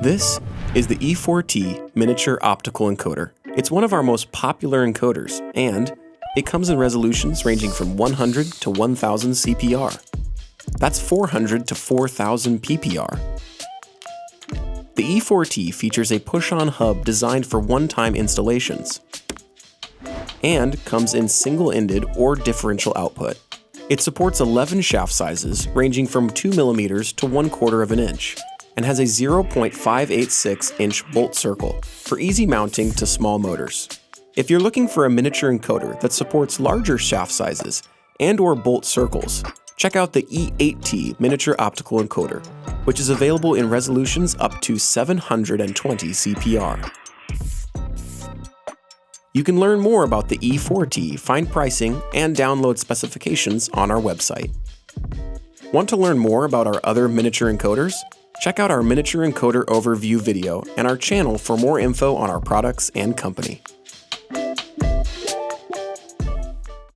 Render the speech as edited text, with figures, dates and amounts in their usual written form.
This is the E4T miniature optical encoder. It's one of our most popular encoders, and it comes in resolutions ranging from 100 to 1000 CPR. That's 400 to 4000 PPR. The E4T features a push-on hub designed for one-time installations, and comes in single-ended or differential output. It supports 11 shaft sizes ranging from 2 mm to 1/4 of an inch, and has a 0.586-inch bolt circle for easy mounting to small motors. If you're looking for a miniature encoder that supports larger shaft sizes and/or bolt circles, check out the E8T miniature optical encoder, which is available in resolutions up to 720 CPR. You can learn more about the E4T, find pricing, and download specifications on our website. Want to learn more about our other miniature encoders? Check out our miniature encoder overview video and our channel for more info on our products and company.